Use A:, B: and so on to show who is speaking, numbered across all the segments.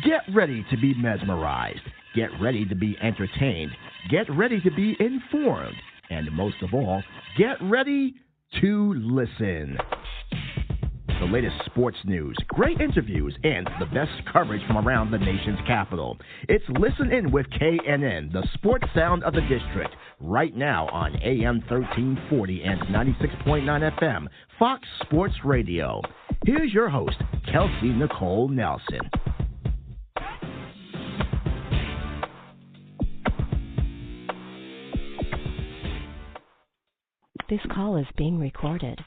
A: Get ready to be mesmerized. Get ready to be entertained. Get ready to be informed. And most of all, get ready to listen. The latest sports news, great interviews, and the best coverage from around the nation's capital. It's Listen In with KNN, the sports sound of the district, right now on AM 1340 and 96.9 FM, Fox Sports Radio. Here's your host, Kelsey Nicole Nelson.
B: This call is being recorded.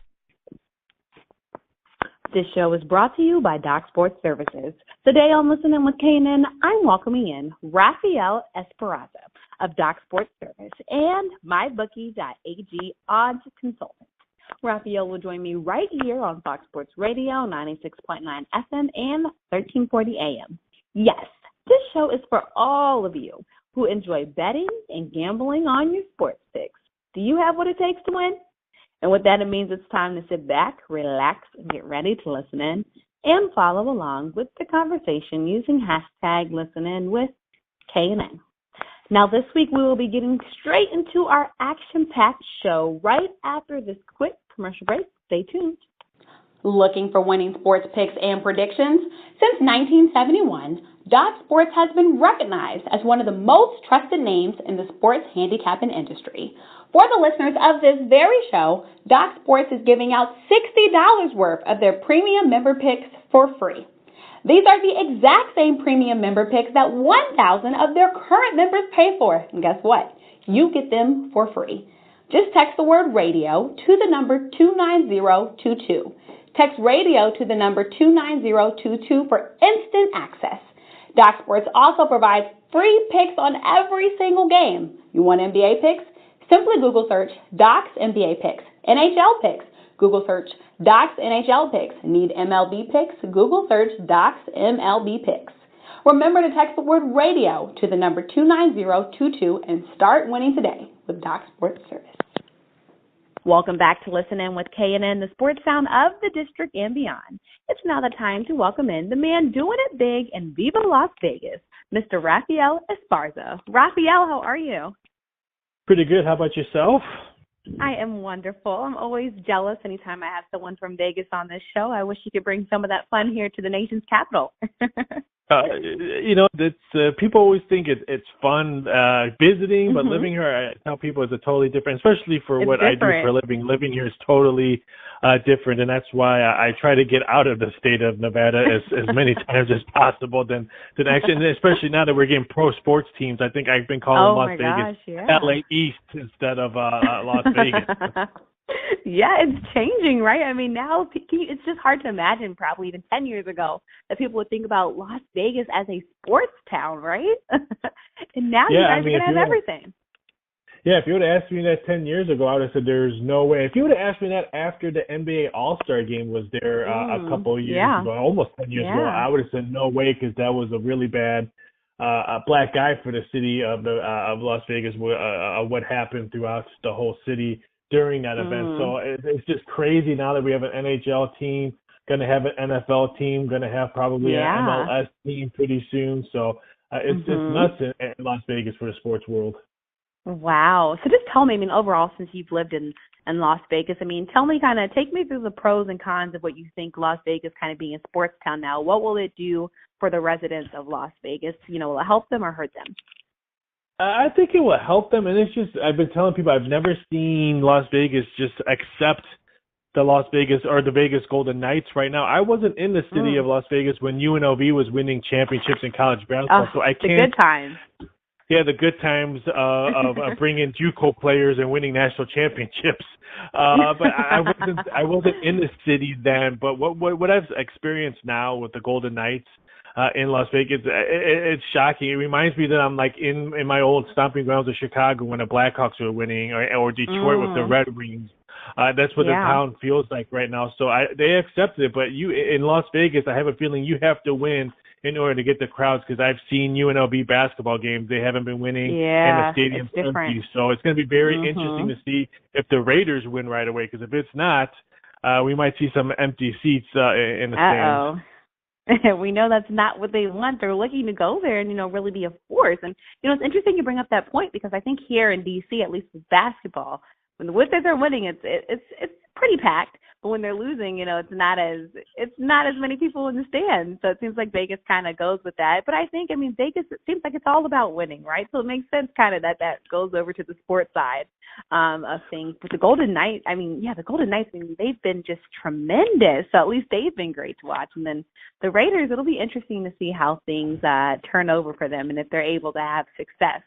C: This show is brought to you by Doc Sports Services. Today on Listening with Kanan, I'm welcoming in Raphael Esparza of Doc Sports Service and MyBookie.ag odds consultant. Raphael will join me right here on Fox Sports Radio, 96.9 FM and 1340 AM. Yes, this show is for all of you who enjoy betting and gambling on your sports picks. Do you have what it takes to win? And with that, it means it's time to sit back, relax, and get ready to listen in and follow along with the conversation using hashtag ListenIn with KNN. Now, this week, we will be getting straight into our action-packed show right after this quick commercial break. Stay tuned. Looking for winning sports picks and predictions? Since 1971, Doc Sports has been recognized as one of the most trusted names in the sports handicapping industry. For the listeners of this very show, Doc Sports is giving out $60 worth of their premium member picks for free. These are the exact same premium member picks that 1,000 of their current members pay for. And guess what? You get them for free. Just text the word radio to the number 29022. Text radio to the number 29022 for instant access. Doc Sports also provides free picks on every single game. You want NBA picks? Simply Google search Doc's NBA picks. NHL picks? Google search Doc's NHL picks. Need MLB picks? Google search Doc's MLB picks. Remember to text the word radio to the number 29022 and start winning today with Doc Sports Service. Welcome back to Listen In with KNN, the sports sound of the district and beyond. It's now the time to welcome in the man doing it big in Viva Las Vegas, Mr. Raphael Esparza. Raphael, how are you?
D: Pretty good. How about yourself?
C: I am wonderful. I'm always jealous anytime I have someone from Vegas on this show. I wish you could bring some of that fun here to the nation's capital.
D: It's people always think it's fun visiting, but living here, I tell people, is a totally different, especially for what I do for a living. Living here is totally different, and that's why I try to get out of the state of Nevada as many times as possible. Than actually, and especially now that we're getting pro sports teams, I think I've been calling Las Vegas LA East instead of Las Vegas.
C: Yeah, it's changing, right? I mean, now it's just hard to imagine probably even 10 years ago that people would think about Las Vegas as a sports town, right? And now you guys are going to have everything.
D: Yeah, if you would have asked me that 10 years ago, I would have said there's no way. If you would have asked me that after the NBA All-Star game was there a couple of years ago, almost 10 years ago, I would have said no way, because that was a really bad black eye for the city of Las Vegas, what happened throughout the whole city during that event. So it's just crazy now that we have an NHL team, going to have an NFL team, going to have probably an MLS team pretty soon. So it's nuts in Las Vegas for the sports world.
C: Wow. So just tell me, I mean, overall, since you've lived in Las Vegas, I mean, take me through the pros and cons of what you think Las Vegas kind of being a sports town now. What will it do for the residents of Las Vegas? Will it help them or hurt them?
D: I think it will help them, and it's just, I've been telling people, I've never seen Las Vegas just accept the Las Vegas or the Vegas Golden Knights right now. I wasn't in the city of Las Vegas when UNLV was winning championships in college basketball, so I can't.
C: The good times.
D: Yeah, the good times of bringing JUCO players and winning national championships. But I wasn't in the city then. But what I've experienced now with the Golden Knights in Las Vegas, it's shocking. It reminds me that I'm like in my old stomping grounds of Chicago when the Blackhawks were winning, or Detroit with the Red Wings. That's what the town feels like right now. So they accepted it. But in Las Vegas, I have a feeling you have to win in order to get the crowds, because I've seen UNLV basketball games. They haven't been winning, and the stadium's empty. So it's going to be very interesting to see if the Raiders win right away, because if it's not, we might see some empty seats in the stands.
C: We know that's not what they want. They're looking to go there and, really be a force. And, it's interesting you bring up that point because I think here in D.C., at least with basketball, when the Wizards are winning, it's pretty packed. But when they're losing, it's not as many people in the stands. So it seems like Vegas kind of goes with that. But I think, Vegas, it seems like it's all about winning, right? So it makes sense kind of that goes over to the sports side of things. But the Golden Knights, the Golden Knights, they've been just tremendous. So at least they've been great to watch. And then the Raiders, it'll be interesting to see how things turn over for them and if they're able to have success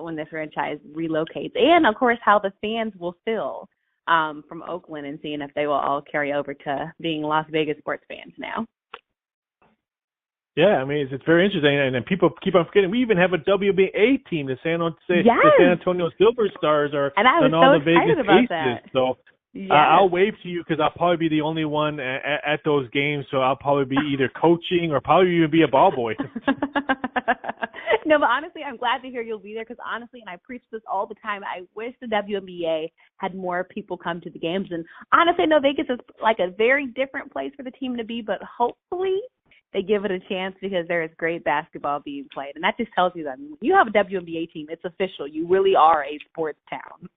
C: when the franchise relocates. And, of course, how the fans will feel from Oakland and seeing if they will all carry over to being Las Vegas sports fans now.
D: Yeah, it's very interesting, and people keep on forgetting. We even have a WBA team. The San Antonio Silver Stars are on all the Vegas Aces.
C: That.
D: So
C: yes.
D: I'll wave to you because I'll probably be the only one at those games. So I'll probably be either coaching or probably even be a ball boy.
C: No, but honestly, I'm glad to hear you'll be there because honestly, and I preach this all the time, I wish the WNBA had more people come to the games. And honestly, I know Vegas is like a very different place for the team to be, but hopefully they give it a chance because there is great basketball being played. And that just tells you that when you have a WNBA team, it's official. You really are a sports town.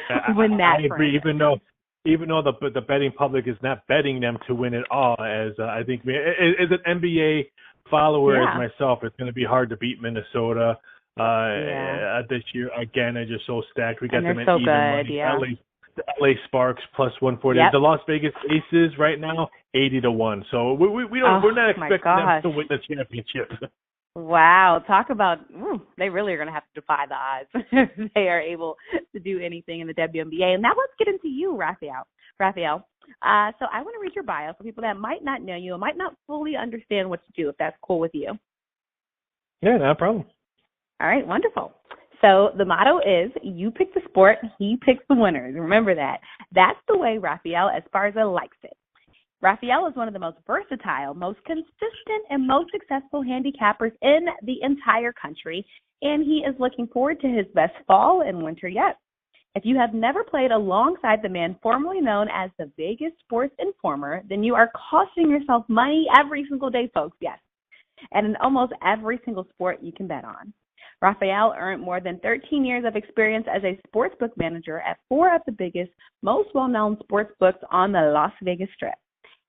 D: I agree, even though the betting public is not betting them to win it all, as I think as an NBA follower as myself, it's going to be hard to beat Minnesota this year. Again, they're just so stacked. We got them at even money.
C: Yeah.
D: LA Sparks plus 140.
C: Yep.
D: The Las Vegas Aces right now 80-1. So we're not expecting them to win the championship.
C: Wow, talk about they really are going to have to defy the odds if they are able to do anything in the WNBA. And now let's get into you, Raphael. So I want to read your bio for people that might not know you and might not fully understand what you do, if that's cool with you.
D: Yeah, no problem.
C: All right, wonderful. So the motto is, you pick the sport, he picks the winners. Remember that. That's the way Raphael Esparza likes it. Raphael is one of the most versatile, most consistent, and most successful handicappers in the entire country, and he is looking forward to his best fall and winter yet. If you have never played alongside the man formerly known as the Vegas Sports Informer, then you are costing yourself money every single day, folks, yes, and in almost every single sport you can bet on. Raphael earned more than 13 years of experience as a sportsbook manager at 4 of the biggest, most well-known sportsbooks on the Las Vegas Strip.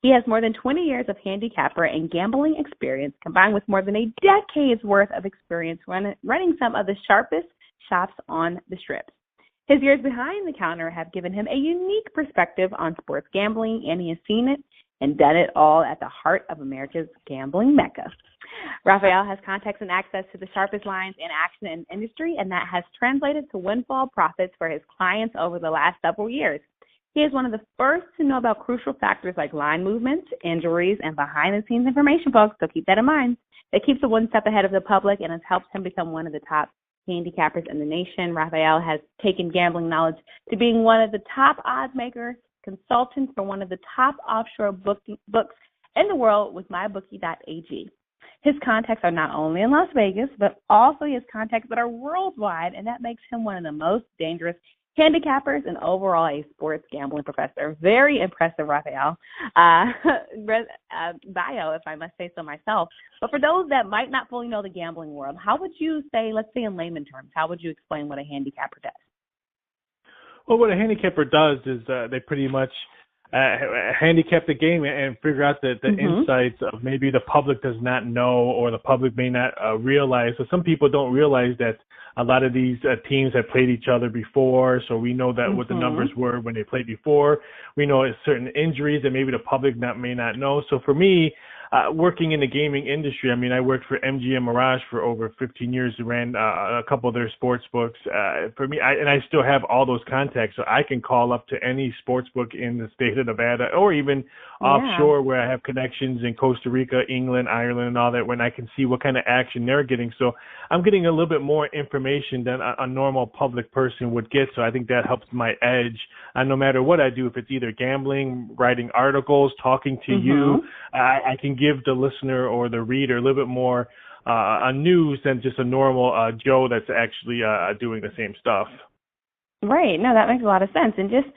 C: He has more than 20 years of handicapper and gambling experience, combined with more than a decade's worth of experience running some of the sharpest shops on the Strip. His years behind the counter have given him a unique perspective on sports gambling, and he has seen it and done it all at the heart of America's gambling mecca. Raphael has contacts and access to the sharpest lines in action and industry, and that has translated to windfall profits for his clients over the last several years. He is one of the first to know about crucial factors like line movements, injuries, and behind-the-scenes information, folks, so keep that in mind. It keeps him one step ahead of the public and has helped him become one of the top handicappers in the nation. Raphael has taken gambling knowledge to being one of the top odds makers, consultants for one of the top offshore books in the world with MyBookie.ag. His contacts are not only in Las Vegas, but also he has contacts that are worldwide, and that makes him one of the most dangerous handicappers and overall a sports gambling professor. Very impressive, Raphael. Bio, if I must say so myself. But for those that might not fully know the gambling world, how would you say, let's say in layman terms, how would you explain what a handicapper does?
D: Well, what a handicapper does is they pretty much handicap the game and figure out the insights of maybe the public does not know or the public may not realize. So some people don't realize that a lot of these teams have played each other before, so we know that what the numbers were when they played before. We know certain injuries that maybe the public may not know. So for me, working in the gaming industry, I worked for MGM Mirage for over 15 years, ran a couple of their sports books. For me, I still have all those contacts, so I can call up to any sports book in the state of Nevada or even offshore where I have connections in Costa Rica, England, Ireland, and all that, when I can see what kind of action they're getting. So I'm getting a little bit more information than a normal public person would get, so I think that helps my edge. No matter what I do, if it's either gambling, writing articles, talking to you, I can give the listener or the reader a little bit more news than just a normal Joe that's actually doing the same stuff.
C: Right. No, that makes a lot of sense. And just,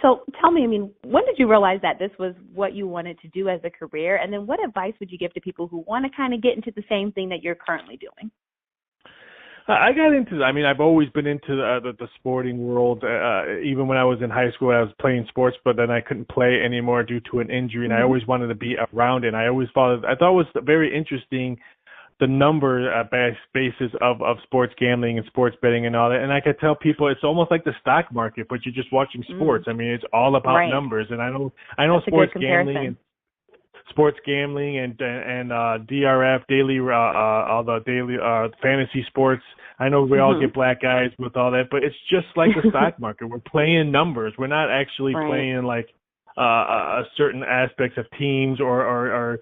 C: So tell me, when did you realize that this was what you wanted to do as a career? And then what advice would you give to people who want to kind of get into the same thing that you're currently doing?
D: I got into. I've always been into the sporting world. Even when I was in high school, I was playing sports, but then I couldn't play anymore due to an injury, and I always wanted to be around it. And I thought it was very interesting, the number basis of sports gambling and sports betting and all that. And I could tell people it's almost like the stock market, but you're just watching sports. It's all about numbers. And I know
C: That's
D: sports gambling and DRF daily, all the daily fantasy sports. I know we all get black eyes with all that, but it's just like the stock market. We're playing numbers. We're not actually playing like certain aspects of teams or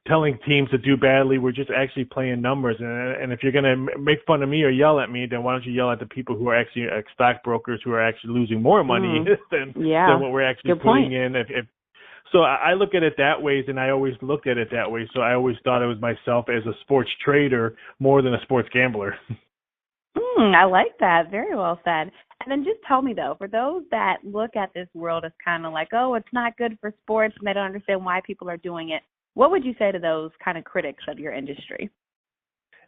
D: telling teams to do badly. We're just actually playing numbers. And if you're going to make fun of me or yell at me, then why don't you yell at the people who are actually stockbrokers who are actually losing more money than what we're actually putting in. So I look at it that way, and I always looked at it that way. So I always thought it was myself as a sports trader more than a sports gambler.
C: I like that. Very well said. And then just tell me, though, for those that look at this world as kind of like, oh, it's not good for sports, and they don't understand why people are doing it, what would you say to those kind of critics of your industry?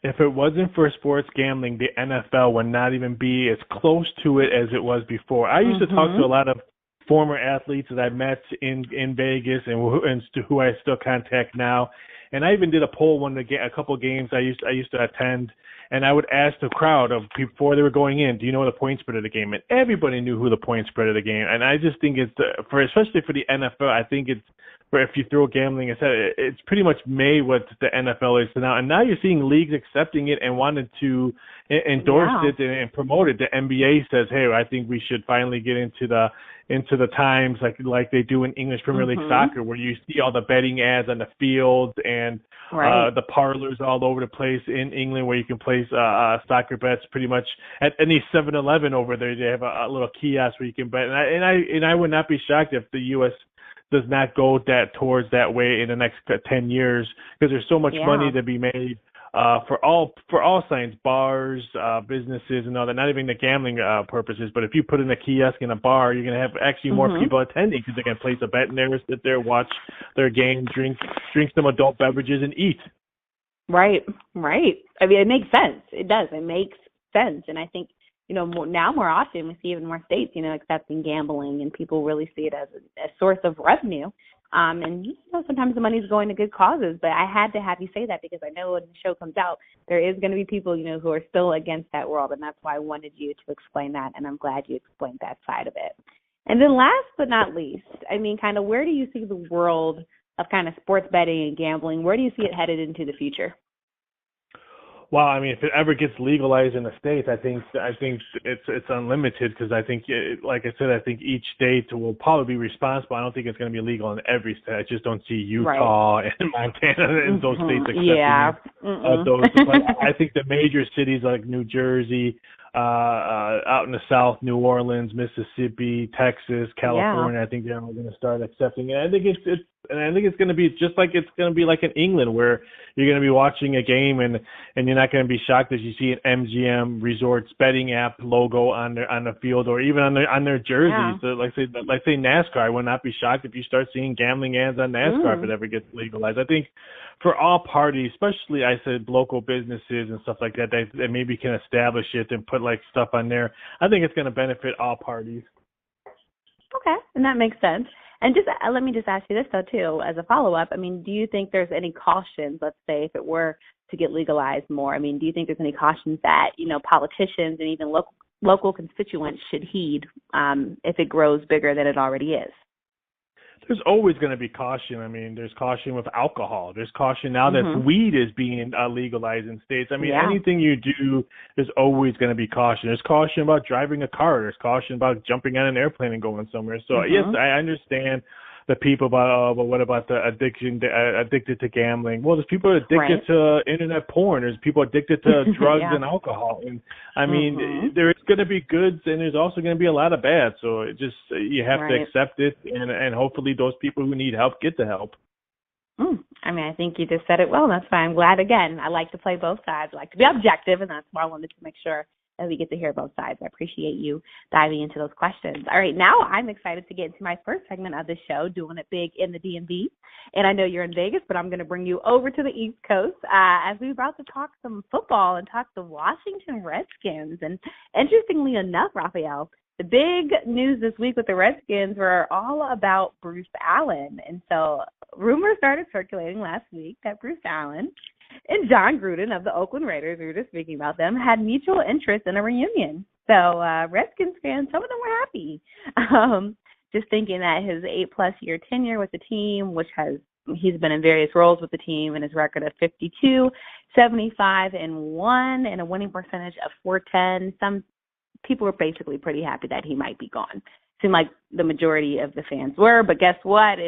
D: If it wasn't for sports gambling, the NFL would not even be as close to it as it was before. I used to talk to a lot of former athletes that I met in Vegas and who I still contact now. And I even did a poll a couple games I used to attend, and I would ask the crowd before they were going in, do you know the point spread of the game? And everybody knew who the point spread of the game. And I just think especially for the NFL, I think if you throw gambling aside, it's pretty much made what the NFL is now. And now you're seeing leagues accepting it and wanted to endorse it and promote it. The NBA says, hey, I think we should finally get into the times like they do in English Premier League soccer, where you see all the betting ads on the fields and the parlors all over the place in England, where you can place soccer bets pretty much at any 7-Eleven over there. They have a little kiosk where you can bet. And I would not be shocked if the U.S. does not go towards that way in the next 10 years, because there's so much money to be made for all signs, bars, businesses, and all that. Not even the gambling purposes, but if you put in a kiosk in a bar, you're going to have actually more people attending, because they can place a bet in there, sit there, watch their game, drink some adult beverages, and eat. Right.
C: It makes sense. It does. It makes sense. And I think, more often we see even more states, accepting gambling, and people really see it as a source of revenue. And sometimes the money's going to good causes, but I had to have you say that, because I know when the show comes out, there is going to be people, who are still against that world, and that's why I wanted you to explain that, and I'm glad you explained that side of it. And then last but not least, kind of where do you see the world of kind of sports betting and gambling? Where do you see it headed into the future?
D: Well, if it ever gets legalized in the States, I think it's unlimited, because I think, like I said, I think each state will probably be responsible. I don't think it's going to be legal in every state. I just don't see Utah and Montana and those states accepting those. But I think the major cities like New Jersey, out in the South, New Orleans, Mississippi, Texas, California, I think they're all going to start accepting it. I think it's going to be just like it's going to be like in England, where you're going to be watching a game and you're not going to be shocked as you see an MGM Resorts betting app logo on the field, or even on their jerseys. So like say NASCAR, I would not be shocked if you start seeing gambling ads on NASCAR if it ever gets legalized. I think for all parties, especially I said local businesses and stuff like that, that maybe can establish it and put like stuff on there. I think it's going to benefit all parties.
C: Okay, and that makes sense. And just let me just ask you this, though, too, as a follow-up. Do you think there's any cautions, let's say, if it were to get legalized more? Do you think there's any cautions that, politicians and even local constituents should heed if it grows bigger than it already is?
D: There's always going to be caution. There's caution with alcohol. There's caution now that weed is being legalized in states. Anything you do, there's always going to be caution. There's caution about driving a car. There's caution about jumping on an airplane and going somewhere. So, yes, I understand the people about, but what about the addicted to gambling? Well, there's people addicted to internet porn. There's people addicted to drugs and alcohol. And there's going to be goods, and there's also going to be a lot of bad. So you have to accept it, and hopefully those people who need help get the help.
C: I think you just said it well. That's fine. I'm glad. Again, I like to play both sides. I like to be objective, and that's why I wanted to make sure that we get to hear both sides. I appreciate you diving into those questions. All right, now I'm excited to get into my first segment of the show, doing it big in the DMV. And I know you're in Vegas, but I'm going to bring you over to the East Coast as we're about to talk some football and talk the Washington Redskins. And interestingly enough, Raphael, the big news this week with the Redskins were all about Bruce Allen. And so rumors started circulating last week that Bruce Allen and John Gruden of the Oakland Raiders, we were just speaking about them, had mutual interest in a reunion. So Redskins fans, some of them were happy. Just thinking that his 8+ year tenure with the team, which he's been in various roles with the team, and his record of 52, 75, and 1, and a winning percentage of 410. Some people were basically pretty happy that he might be gone. Seemed like the majority of the fans were, but guess what?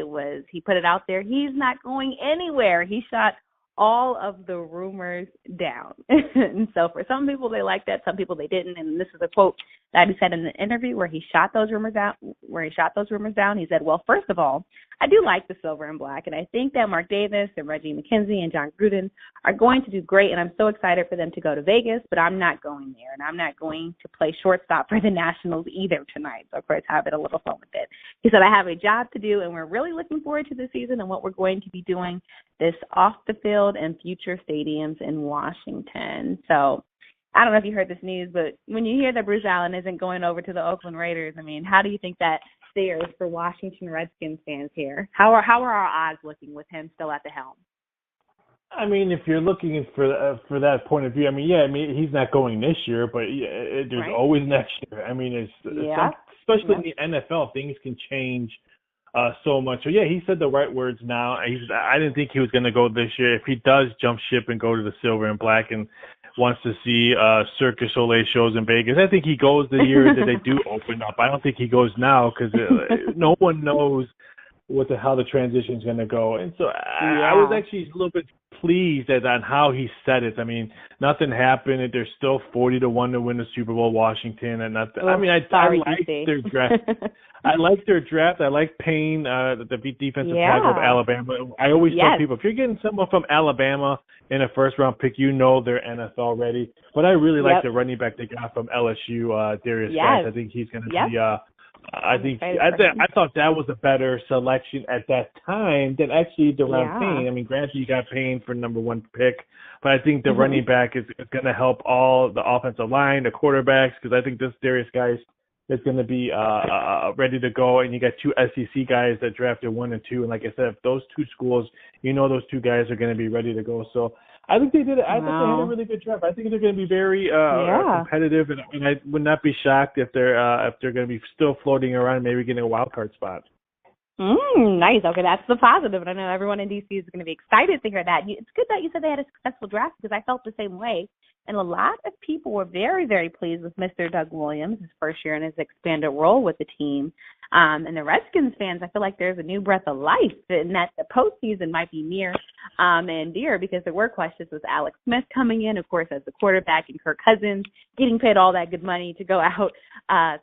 C: He put it out there. He's not going anywhere. He shot all of the rumors down. And so for some people, they liked that. Some people, they didn't. And this is a quote that he said in the interview where he shot those rumors down. He said, well, first of all, I do like the silver and black. And I think that Mark Davis and Reggie McKenzie and John Gruden are going to do great. And I'm so excited for them to go to Vegas, but I'm not going there. And I'm not going to play shortstop for the Nationals either tonight. So, of course, having a little fun with it. He said, I have a job to do, and we're really looking forward to the season and what we're going to be doing this off the field and future stadiums in Washington. So I don't know if you heard this news, but when you hear that Bruce Allen isn't going over to the Oakland Raiders, I mean, how do you think that fares for Washington Redskins fans here? How are our odds looking with him still at the helm?
D: I mean, if you're looking for that point of view, he's not going this year, but there's always next year. I mean, especially in the NFL, things can change so much. So, he said the right words now. I didn't think he was going to go this year. If he does jump ship and go to the silver and black and wants to see Cirque du Soleil shows in Vegas, I think he goes the year that they do open up. I don't think he goes now because no one knows how the transition is going to go. And so I was actually a little bit pleased on how he said it. I mean, nothing happened. They're still 40-1 to win the Super Bowl, Washington, and nothing. I like their draft. I like their draft. I like Payne, the defensive tackle of Alabama. I always tell people, if you're getting someone from Alabama in a first-round pick, they're NFL ready. But I really like the running back they got from LSU, Darius Guice. I think he's going to be I thought that was a better selection at that time than actually Deron Payne. I mean, granted, you got Payne for number 1 pick, but I think the running back is going to help all the offensive line, the quarterbacks, because I think this Darius Guice is going to be ready to go. And you got 2 SEC guys that drafted 1 and 2. And like I said, if those 2 schools, those 2 guys are going to be ready to go. So I think they did it. I think they had a really good draft. I think they're going to be very competitive, and I would not be shocked if they're going to be still floating around, maybe getting a wild card spot.
C: Nice. Okay, that's the positive. And I know everyone in D.C. is going to be excited to hear that. It's good that you said they had a successful draft because I felt the same way. And a lot of people were very, very pleased with Mr. Doug Williams, his first year in his expanded role with the team. And the Redskins fans, I feel like there's a new breath of life and that the postseason might be near and dear because there were questions with Alex Smith coming in, of course, as the quarterback, and Kirk Cousins getting paid all that good money to go out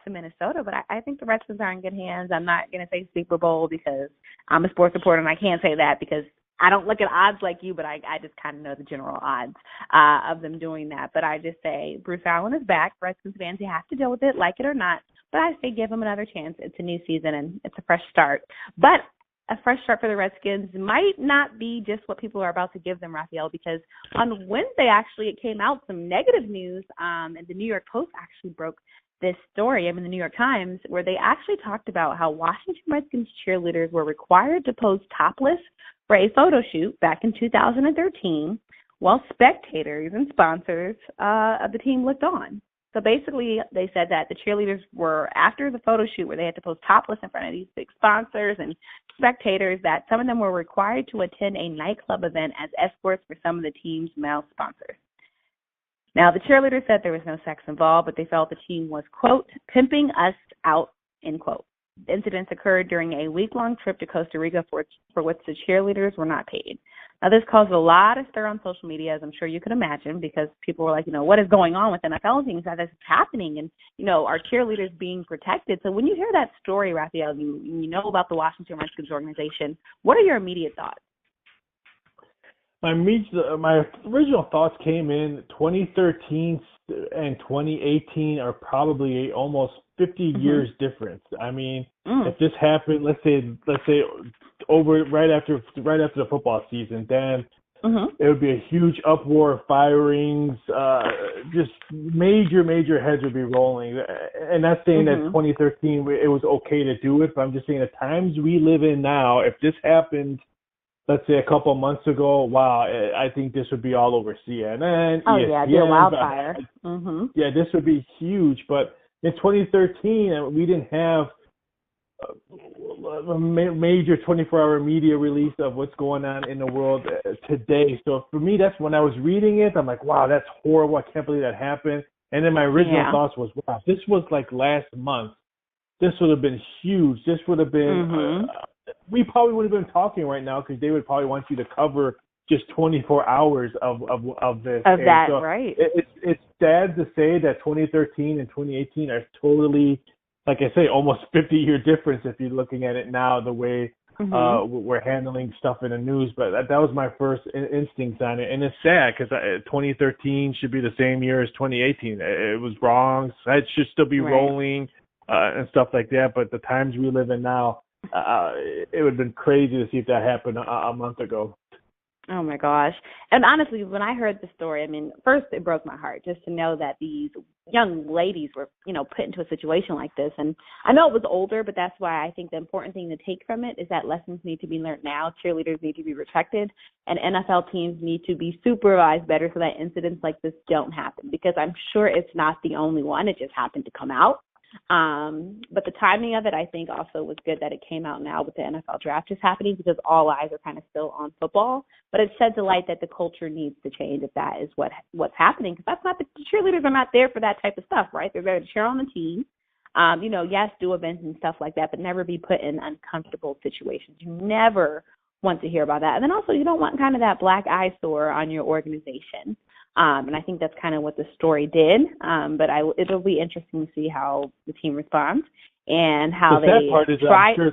C: to Minnesota. But I think the Redskins are in good hands. I'm not going to say Super Bowl because I'm a sports reporter and I can't say that because I don't look at odds like you, but I just kind of know the general odds of them doing that. But I just say Bruce Allen is back. Redskins fans, you have to deal with it, like it or not. But I say give him another chance. It's a new season, and it's a fresh start. But a fresh start for the Redskins might not be just what people are about to give them, Raphael, because on Wednesday, actually, it came out some negative news, and the New York Post actually broke this story, the New York Times, where they actually talked about how Washington Redskins cheerleaders were required to pose topless for a photo shoot back in 2013 while spectators and sponsors of the team looked on. So basically, they said that the cheerleaders were, after the photo shoot where they had to pose topless in front of these big sponsors and spectators, that some of them were required to attend a nightclub event as escorts for some of the team's male sponsors. Now, the cheerleaders said there was no sex involved, but they felt the team was, quote, pimping us out, end quote. The incidents occurred during a week-long trip to Costa Rica for which the cheerleaders were not paid. Now, this caused a lot of stir on social media, as I'm sure you could imagine, because people were like, what is going on with NFL teams? That is happening, and, are cheerleaders being protected? So when you hear that story, Raphael, you know about the Washington Redskins organization, what are your immediate thoughts?
D: My original thoughts came in 2013 and 2018 are probably almost 50 years difference. I mean, if this happened, let's say over right after the football season, then it would be a huge uproar, firings, just major heads would be rolling. And not saying that 2013 it was okay to do it, but I'm just saying the times we live in now, if this happened, let's say a couple of months ago, wow, I think this would be all over CNN.
C: Oh, yeah, be a wildfire.
D: Yeah, this would be huge. But in 2013, we didn't have a major 24-hour media release of what's going on in the world today. So for me, that's when I was reading it, I'm like, wow, that's horrible. I can't believe that happened. And then my original thoughts was, wow, this was like last month. This would have been huge. This would have been we probably would have been talking right now because they would probably want you to cover just 24 hours of this.
C: Of that, so right.
D: It's sad to say that 2013 and 2018 are totally, like I say, almost 50-year difference if you're looking at it now, the way we're handling stuff in the news. But that was my first instinct on it. And it's sad because 2013 should be the same year as 2018. It was wrong. It should still be rolling and stuff like that. But the times we live in now, it would have been crazy to see if that happened a month ago.
C: Oh, my gosh. And honestly, when I heard the story, I mean, first it broke my heart just to know that these young ladies were, put into a situation like this. And I know it was older, but that's why I think the important thing to take from it is that lessons need to be learned now. Cheerleaders need to be protected, and NFL teams need to be supervised better so that incidents like this don't happen, because I'm sure it's not the only one. It just happened to come out. But the timing of it, I think, also was good that it came out now with the NFL draft just happening, because all eyes are kind of still on football. But it sheds a light that the culture needs to change if that is what's happening, because that's not the cheerleaders are not there for that type of stuff, right? They're there to cheer on the team. Yes, do events and stuff like that, but never be put in uncomfortable situations. You never want to hear about that. And then also, you don't want kind of that black eyesore on your organization. And I think that's kind of what the story did. But it'll be interesting to see how the team responds and how they try.
D: I'm sure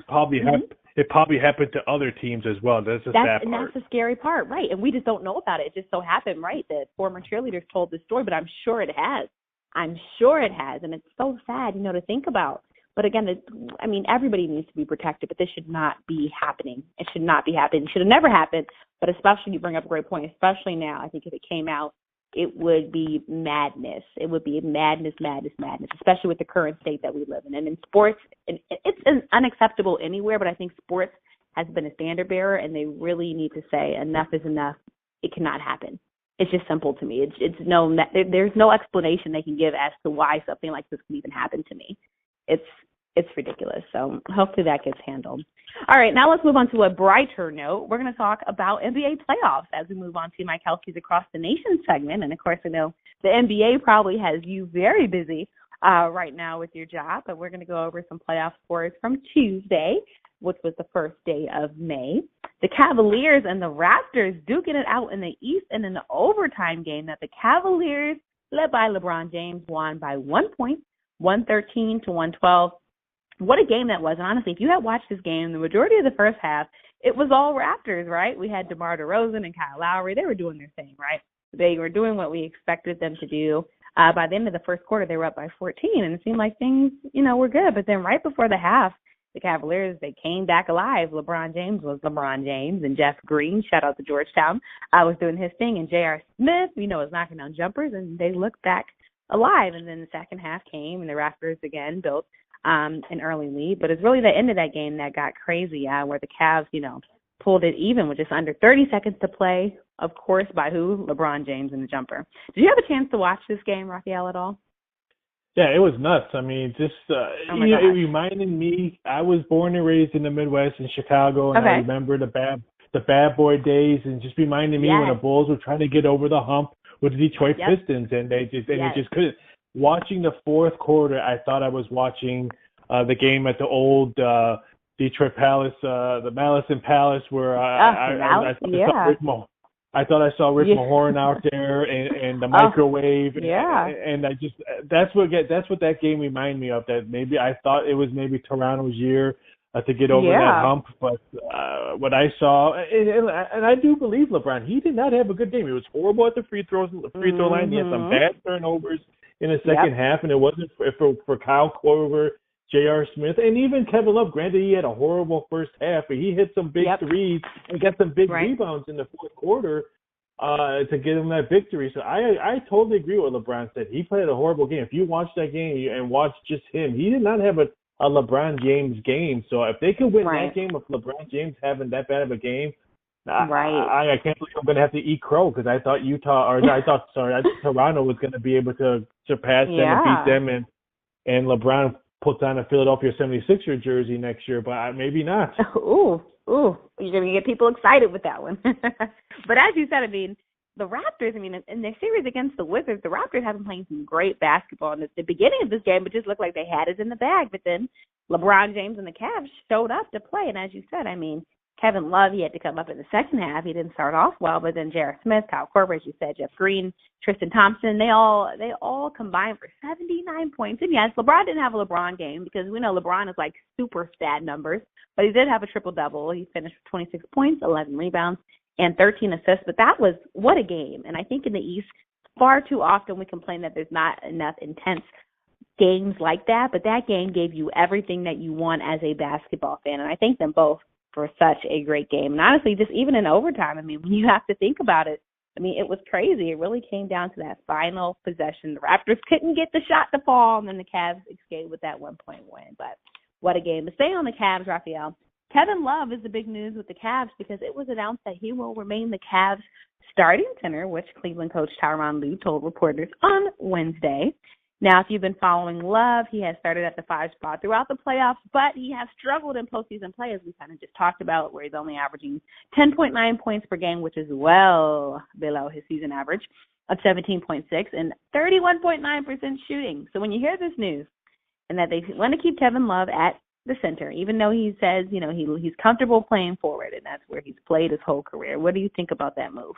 D: it probably happened to other teams as well. That's the sad part.
C: And that's the scary part, right? And we just don't know about it. It just so happened, right, that former cheerleaders told this story, but I'm sure it has. And it's so sad, to think about. But again, everybody needs to be protected, but this should not be happening. It should not be happening. It should have never happened, but especially, you bring up a great point, especially now. I think if it came out, it would be madness. It would be madness, especially with the current state that we live in. And in sports, it's unacceptable anywhere, but I think sports has been a standard bearer, and they really need to say enough is enough. It cannot happen. It's just simple to me. There's no explanation they can give as to why something like this can even happen to me. It's ridiculous. So hopefully that gets handled. All right, now let's move on to a brighter note. We're going to talk about NBA playoffs as we move on to Mike Kelsey's Across the Nation segment. And, of course, I know the NBA probably has you very busy right now with your job, but we're going to go over some playoff scores from Tuesday, which was the first day of May. The Cavaliers and the Raptors duking it out in the East, and in the overtime game that the Cavaliers, led by LeBron James, won by 1 point, 113-112. What a game that was. And honestly, if you had watched this game, the majority of the first half, it was all Raptors, right? We had DeMar DeRozan and Kyle Lowry. They were doing their thing, right? They were doing what we expected them to do. By the end of the first quarter, they were up by 14, and it seemed like things, were good. But then right before the half, the Cavaliers, they came back alive. LeBron James was LeBron James, and Jeff Green, shout out to Georgetown, was doing his thing, and J.R. Smith, was knocking down jumpers, and they looked back alive. And then the second half came, and the Raptors again built an early lead. But it's really the end of that game that got crazy, where the Cavs, pulled it even with just under 30 seconds to play, of course, by who? LeBron James in the jumper. Did you have a chance to watch this game, Raphael, at all?
D: Yeah, it was nuts. I mean, just it reminded me. I was born and raised in the Midwest in Chicago, and I remember the bad boy days, and just reminded me when the Bulls were trying to get over the hump with the Detroit Pistons, and they just couldn't. Watching the fourth quarter, I thought I was watching the game at the old Detroit Palace, the Madison Palace, where I thought I saw Rick Mahorn out there and the microwave. And I just that's what that game reminded me of. That maybe I thought it was maybe Toronto's year to get over that hump. But what I saw, and I do believe LeBron, he did not have a good game. He was horrible at the free throw line. He had some bad turnovers in the second half, and it wasn't for Kyle Korver, J.R. Smith, and even Kevin Love. Granted, he had a horrible first half, but he hit some big threes and got some big rebounds in the fourth quarter to get him that victory. So I totally agree with what LeBron said. He played a horrible game. If you watch that game and watch just him, he did not have a LeBron James game. So if they could win that game with LeBron James having that bad of a game, I can't believe I'm going to have to eat crow, because I thought Toronto was going to be able to surpass them and beat them, and LeBron puts on a Philadelphia 76er jersey next year, but maybe not.
C: Ooh, you're going to get people excited with that one. But as you said, I mean, the Raptors, in their series against the Wizards, the Raptors have been playing some great basketball. And at the beginning of this game, it just looked like they had it in the bag. But then LeBron James and the Cavs showed up to play. And as you said, Kevin Love, he had to come up in the second half. He didn't start off well. But then J.R. Smith, Kyle Korver, as you said, Jeff Green, Tristan Thompson, they all combined for 79 points. And yes, LeBron didn't have a LeBron game, because we know LeBron is like super stat numbers. But he did have a triple-double. He finished with 26 points, 11 rebounds, and 13 assists. But what a game. And I think in the East, far too often we complain that there's not enough intense games like that. But that game gave you everything that you want as a basketball fan. And I thank them both for such a great game. And honestly, just even in overtime, when you have to think about it, it was crazy. It really came down to that final possession. The Raptors couldn't get the shot to fall, and then the Cavs escaped with that 1-point win. But what a game. To stay on the Cavs, Raphael, Kevin Love is the big news with the Cavs, because it was announced that he will remain the Cavs starting center, which Cleveland coach Tyronn Lue told reporters on Wednesday. Now, if you've been following Love, he has started at the 5 spot throughout the playoffs, but he has struggled in postseason play, as we kind of just talked about, where he's only averaging 10.9 points per game, which is well below his season average of 17.6 and 31.9% shooting. So when you hear this news, and that they want to keep Kevin Love at the center, even though he says, he's comfortable playing forward, and that's where he's played his whole career. What do you think about that move?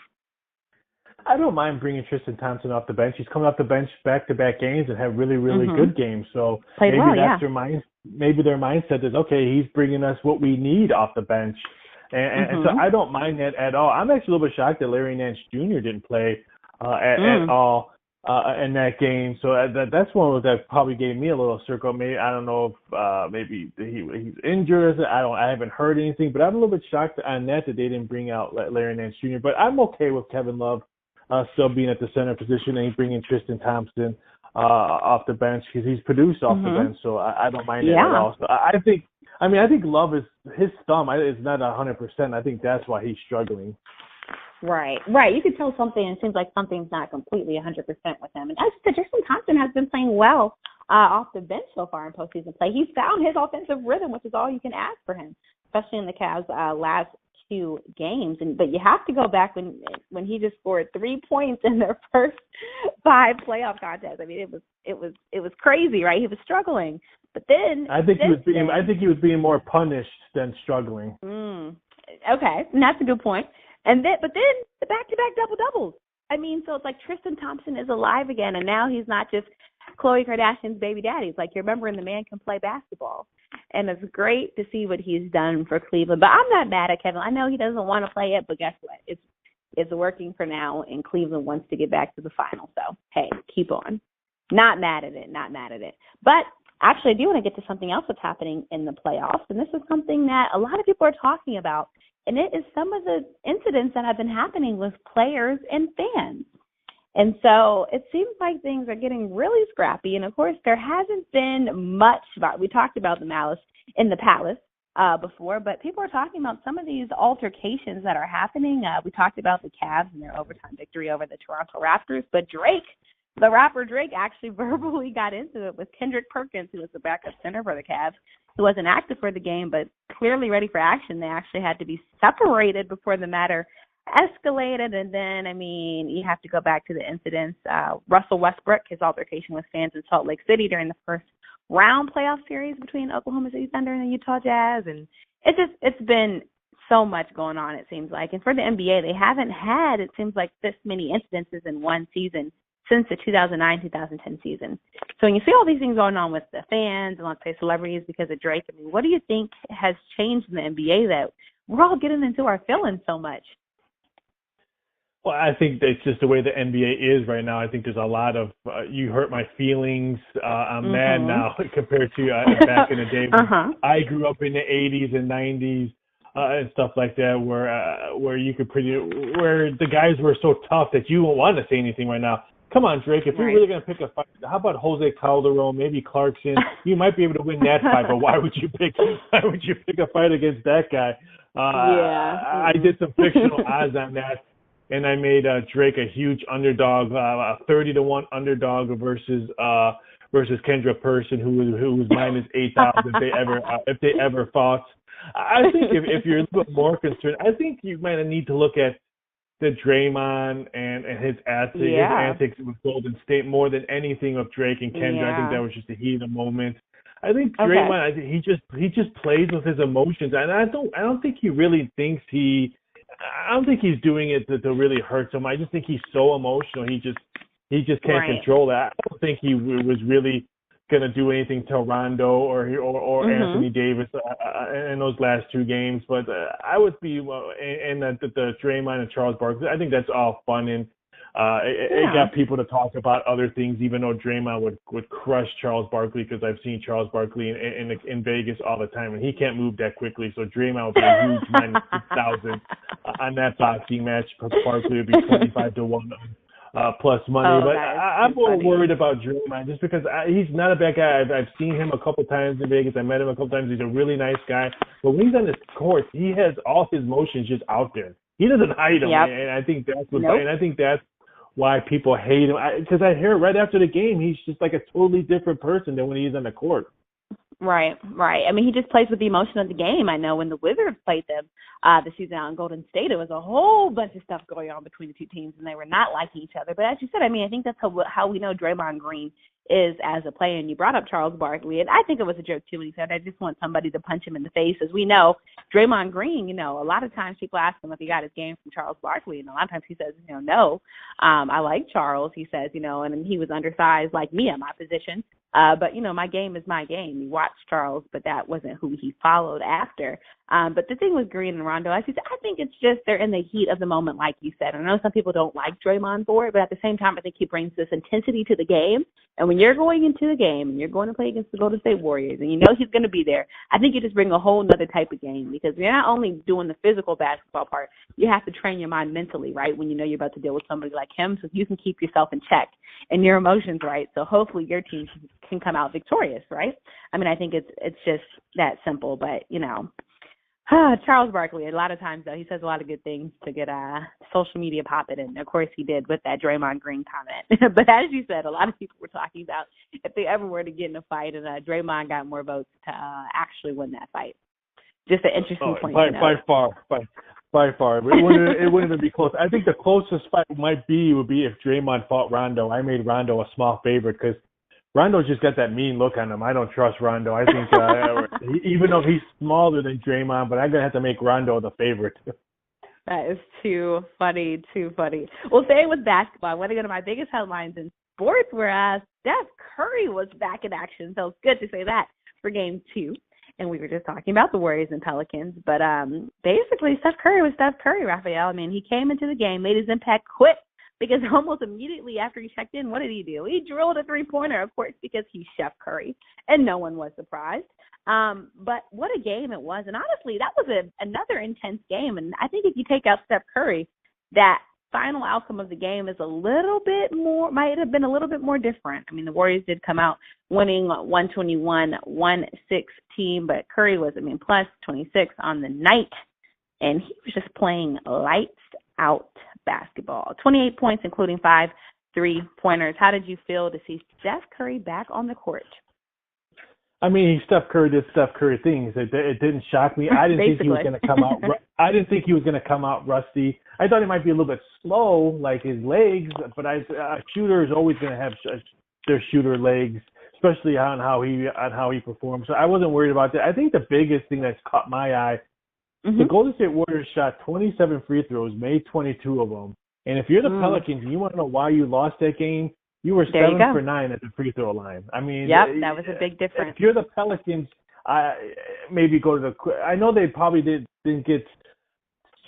D: I don't mind bringing Tristan Thompson off the bench. He's coming off the bench back-to-back games and have really, really good games. So maybe maybe their mindset is, okay, he's bringing us what we need off the bench. And so I don't mind that at all. I'm actually a little bit shocked that Larry Nance Jr. didn't play at all in that game. So that's one that probably gave me a little circle. Maybe I don't know if maybe he's injured. I haven't heard anything, but I'm a little bit shocked on that they didn't bring out Larry Nance Jr. But I'm okay with Kevin Love still being at the center position, and bringing Tristan Thompson off the bench, because he's produced off the bench. So I don't mind that at all. So I think Love his thumb is not 100%. I think that's why he's struggling.
C: Right. You can tell something, and it seems like something's not completely 100% with him. And as you said, Tristan Thompson has been playing well off the bench so far in postseason play. He's found his offensive rhythm, which is all you can ask for him, especially in the Cavs' last 2 games. But you have to go back when he just scored 3 points in their first 5 playoff contests. It was crazy, right? He was struggling. But then
D: I think he was being more punished than struggling.
C: Okay, and that's a good point. But then the back-to-back double-doubles. So it's like Tristan Thompson is alive again, and now he's not just Khloe Kardashian's baby daddy. It's like you're remembering the man can play basketball. And it's great to see what he's done for Cleveland. But I'm not mad at Kevin. I know he doesn't want to play it, but guess what? It's working for now, and Cleveland wants to get back to the final. So, hey, keep on. Not mad at it. But actually, I do want to get to something else that's happening in the playoffs, and this is something that a lot of people are talking about, and it is some of the incidents that have been happening with players and fans. And so it seems like things are getting really scrappy. And, of course, there hasn't been much about – we talked about the malice in the palace before, but people are talking about some of these altercations that are happening. We talked about the Cavs and their overtime victory over the Toronto Raptors. But the rapper Drake, actually verbally got into it with Kendrick Perkins, who was the backup center for the Cavs, who wasn't active for the game but clearly ready for action. They actually had to be separated before the matter escalated. And then, you have to go back to the incidents. Russell Westbrook, his altercation with fans in Salt Lake City during the first round playoff series between Oklahoma City Thunder and the Utah Jazz. And it's been so much going on, it seems like. And for the NBA, they haven't had, it seems like, this many incidences in one season since the 2009-2010 season. So when you see all these things going on with the fans and, let's say, celebrities because of Drake, I mean, what do you think has changed in the NBA that we're all getting into our feelings so much?
D: Well, I think it's just the way the NBA is right now. I think there's a lot of you hurt my feelings. I'm mad now compared to back in the day when I grew up in the 80s and 90s and stuff like that, where you could where the guys were so tough that you won't want to say anything right now. Come on, Drake. If you're really gonna pick a fight, how about Jose Calderon, maybe Clarkson? You might be able to win that fight, but why would you pick a fight against that guy? I did some fictional odds on that. And I made Drake a huge underdog, a 30-1 underdog versus Kendra Person, who was minus 8,000 if they ever fought. I think if you're a little bit more concerned, I think you might need to look at the Draymond and his antics with Golden State more than anything of Drake and Kendra. I think that was just a heat of the moment. I think Draymond, he just plays with his emotions, and I don't think he really thinks I don't think he's doing it to really hurt someone. I just think he's so emotional. He just can't control that. I don't think he was really going to do anything to Rondo or Anthony Davis in those last two games. But I would be and the Draymond and Charles Barkley. I think that's all fun and it got people to talk about other things. Even though Draymond would crush Charles Barkley, because I've seen Charles Barkley in Vegas all the time, and he can't move that quickly. So Draymond would be a huge minus 6,000 on that boxing match. Barkley would be 25-1. Plus money, but I'm more worried about Draymond just because he's not a bad guy. I've seen him a couple times in Vegas. I met him a couple times. He's a really nice guy. But when he's on the court, he has all his emotions just out there. He doesn't hide them, and I think that's why people hate him. Because I hear right after the game, he's just like a totally different person than when he's on the court.
C: Right. I mean, he just plays with the emotion of the game. I know when the Wizards played them the season out in Golden State, there was a whole bunch of stuff going on between the two teams, and they were not liking each other. But as you said, I mean, I think that's how we know Draymond Green is as a player. And you brought up Charles Barkley, and I think it was a joke too when he said, I just want somebody to punch him in the face. As we know, Draymond Green, a lot of times people ask him if he got his game from Charles Barkley, and a lot of times he says, no. I like Charles, he says, and he was undersized like me at my position. But, my game is my game. He watched Charles, but that wasn't who he followed after. But the thing with Green and Rondo, as you said, I think it's just they're in the heat of the moment, like you said. I know some people don't like Draymond for it, but at the same time, I think he brings this intensity to the game. And when you're going into the game and you're going to play against the Golden State Warriors and he's going to be there, I think you just bring a whole nother type of game because you're not only doing the physical basketball part, you have to train your mind mentally, right, when you're about to deal with somebody like him so you can keep yourself in check and your emotions right. So hopefully your team can come out victorious, right? I mean, I think it's just that simple, but, Charles Barkley, a lot of times, though, he says a lot of good things to get social media popping, and, of course, he did with that Draymond Green comment. But as you said, a lot of people were talking about if they ever were to get in a fight, and Draymond got more votes to actually win that fight. Just an interesting point.
D: By far. It wouldn't even be close. I think the closest fight would be if Draymond fought Rondo. I made Rondo a small favorite because Rondo's just got that mean look on him. I don't trust Rondo. I think even though he's smaller than Draymond, but I'm going to have to make Rondo the favorite.
C: That is too funny. Well, staying with basketball, one of my biggest headlines in sports where Steph Curry was back in action. So it's good to say that for Game 2. And we were just talking about the Warriors and Pelicans. But basically, Steph Curry was Steph Curry, Raphael. I mean, he came into the game, made his impact quick. Because almost immediately after he checked in, what did he do? He drilled a three-pointer, of course, because he's Chef Curry, and no one was surprised. But what a game it was. And honestly, that was another intense game. And I think if you take out Steph Curry, that final outcome of the game is might have been a little bit more different. I mean, the Warriors did come out winning 121-116, but Curry was, plus 26 on the night. And he was just playing lights out basketball. 28 points, including 5 3-pointers. How did you feel to see Steph Curry back on the court?
D: I mean, Steph Curry did Steph Curry things. It didn't shock me. I didn't think he was going to come out. I didn't think he was going to come out rusty. I thought he might be a little bit slow, like his legs. But a shooter is always going to have their shooter legs, especially on how he performs. So I wasn't worried about that. I think the biggest thing that's caught my eye. The Golden State Warriors shot 27 free throws, made 22 of them, And if you're the Pelicans and you want to know why you lost that game, you were 7 for 9 at the free throw line. I mean,
C: yep, that was a big difference.
D: If you're the Pelicans, maybe go to the. I know they probably didn't get